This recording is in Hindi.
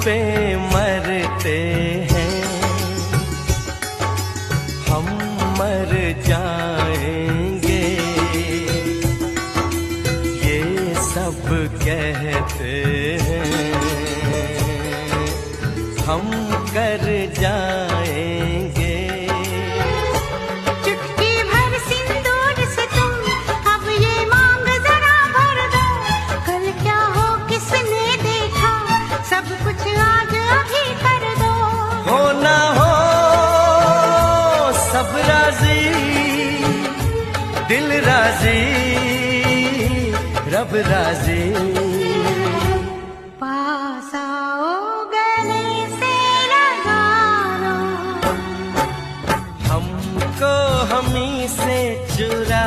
पे मरते हैं, हम मर जाएंगे, ये सब कहते हैं, हम कर जाएंगे। चुटकी भर सिंदूर से तुम अब ये मांग जरा भर दो, कल क्या हो किसने देखा, सब कुछ आज अभी कर दो। हो ना हो सब राजी, दिल राजी, रब राजी। पास आओ गले से लगा लो, हमको हमी से चुरा